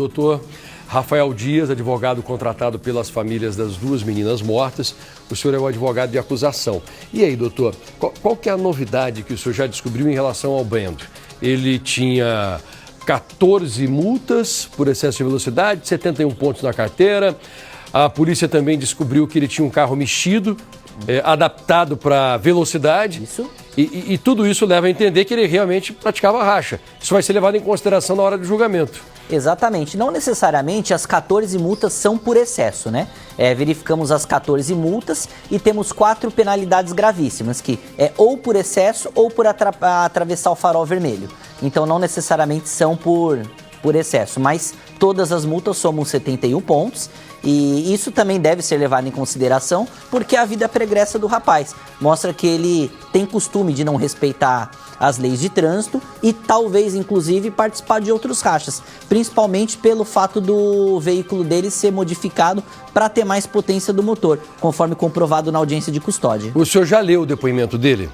Doutor Rafael Dias, advogado contratado pelas famílias das duas meninas mortas. O senhor é o advogado de acusação. E aí, doutor, qual que é a novidade que o senhor já descobriu em relação ao Brendo? Ele tinha 14 multas por excesso de velocidade, 71 pontos na carteira. A polícia também descobriu que ele tinha um carro mexido, adaptado para velocidade. Isso. E tudo isso leva a entender que ele realmente praticava racha. Isso vai ser levado em consideração na hora do julgamento. Exatamente. Não necessariamente as 14 multas são por excesso, né? Verificamos as 14 multas e temos 4 penalidades gravíssimas, que é ou por excesso ou por atravessar o farol vermelho. Então não necessariamente são por excesso, mas todas as multas somam 71 pontos. E isso também deve ser levado em consideração porque a vida pregressa do rapaz mostra que ele tem costume de não respeitar as leis de trânsito e talvez, inclusive, participar de outros rachas, principalmente pelo fato do veículo dele ser modificado para ter mais potência do motor, conforme comprovado na audiência de custódia. O senhor já leu o depoimento dele?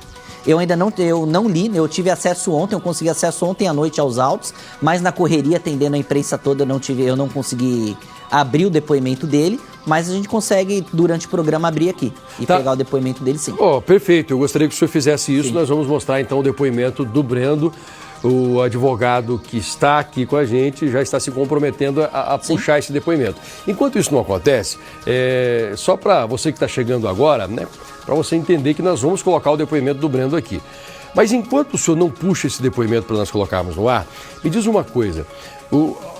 Eu ainda não li, eu tive acesso ontem, eu consegui acesso ontem à noite aos autos, mas na correria, atendendo a imprensa toda, eu não consegui abrir o depoimento dele, mas a gente consegue, durante o programa, abrir aqui e pegar o depoimento dele, sim. Perfeito, eu gostaria que o senhor fizesse isso. Sim. Nós vamos mostrar então o depoimento do Brendo. O advogado que está aqui com a gente já está se comprometendo a puxar esse depoimento. Enquanto isso não acontece, só para você que está chegando agora, né, para você entender que nós vamos colocar o depoimento do Brendo aqui. Mas enquanto o senhor não puxa esse depoimento para nós colocarmos no ar, me diz uma coisa.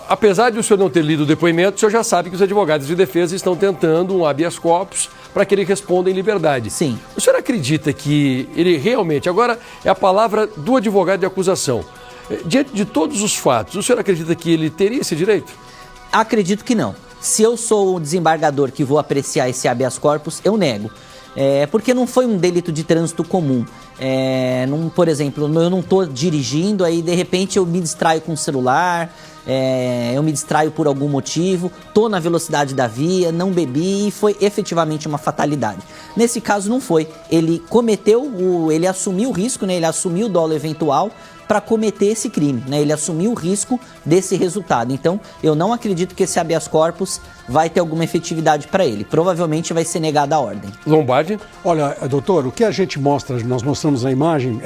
Apesar de o senhor não ter lido o depoimento, o senhor já sabe que os advogados de defesa estão tentando um habeas corpus para que ele responda em liberdade. Sim. O senhor acredita que ele realmente, agora é a palavra do advogado de acusação, diante de todos os fatos, o senhor acredita que ele teria esse direito? Acredito que não. Se eu sou o desembargador que vou apreciar esse habeas corpus, eu nego. Porque não foi um delito de trânsito comum. Por exemplo, eu não estou dirigindo, aí de repente eu me distraio com o celular, eu me distraio por algum motivo, estou na velocidade da via, não bebi e foi efetivamente uma fatalidade. Nesse caso não foi. Ele ele assumiu o risco, né? Ele assumiu o dolo eventual para cometer esse crime, né? Ele assumiu o risco desse resultado. Então, eu não acredito que esse habeas corpus vai ter alguma efetividade para ele. Provavelmente vai ser negada a ordem. Lombardi? Olha, doutor, o que a gente mostra, nós mostramos na imagem,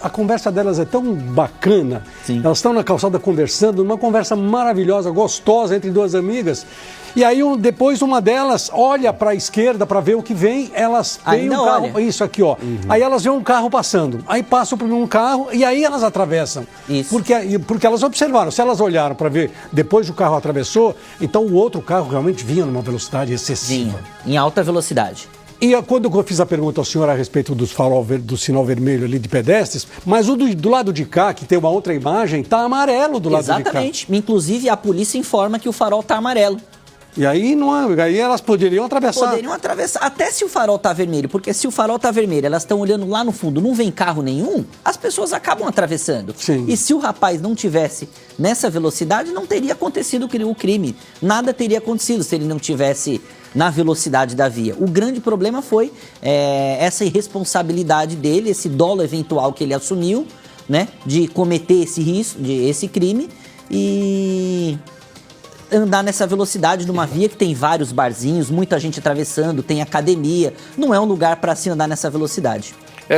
a conversa delas é tão bacana. Sim. Elas estão na calçada conversando, uma conversa maravilhosa, gostosa entre duas amigas. E aí depois uma delas olha para a esquerda para ver o que vem, elas veem um carro, olha. Isso aqui, ó. Uhum. Aí elas veem um carro passando, aí passam por um carro e aí elas atravessam. Isso. Porque elas observaram, se elas olharam para ver depois que o carro atravessou, então o outro carro realmente vinha numa velocidade excessiva. Em alta velocidade. E quando eu fiz a pergunta ao senhor a respeito do sinal vermelho ali de pedestres, mas o do lado de cá, que tem uma outra imagem, tá amarelo do lado de cá. Exatamente. Inclusive a polícia informa que o farol tá amarelo. E aí, aí elas poderiam atravessar. Poderiam atravessar, até se o farol tá vermelho, porque se o farol tá vermelho, elas estão olhando lá no fundo, não vem carro nenhum, as pessoas acabam atravessando. Sim. E se o rapaz não tivesse nessa velocidade, não teria acontecido o crime. Nada teria acontecido se ele não tivesse na velocidade da via. O grande problema foi essa irresponsabilidade dele, esse dolo eventual que ele assumiu, né, de cometer esse crime e andar nessa velocidade numa via que tem vários barzinhos, muita gente atravessando, tem academia. Não é um lugar para se andar nessa velocidade.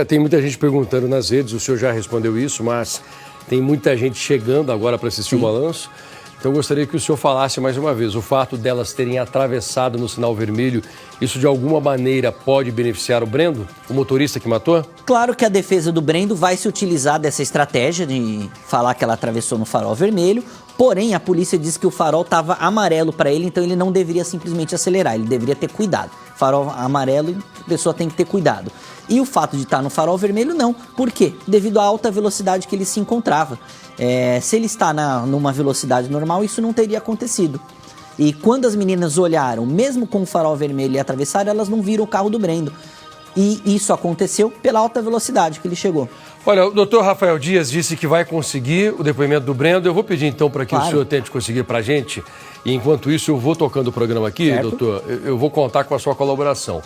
Tem muita gente perguntando nas redes, o senhor já respondeu isso, mas tem muita gente chegando agora para assistir o balanço. Então eu gostaria que o senhor falasse mais uma vez, o fato delas terem atravessado no sinal vermelho, isso de alguma maneira pode beneficiar o Brendo, o motorista que matou? Claro que a defesa do Brendo vai se utilizar dessa estratégia de falar que ela atravessou no farol vermelho, porém a polícia diz que o farol estava amarelo para ele, então ele não deveria simplesmente acelerar, ele deveria ter cuidado. Farol amarelo, a pessoa tem que ter cuidado. E o fato de estar no farol vermelho, não. Por quê? Devido à alta velocidade que ele se encontrava. Se ele está numa velocidade normal, isso não teria acontecido. E quando as meninas olharam, mesmo com o farol vermelho e atravessaram, elas não viram o carro do Brendo. E isso aconteceu pela alta velocidade que ele chegou. Olha, o doutor Rafael Dias disse que vai conseguir o depoimento do Brendo. Eu vou pedir então para que o senhor tente conseguir para a gente. E enquanto isso, eu vou tocando o programa aqui, doutor. Eu vou contar com a sua colaboração.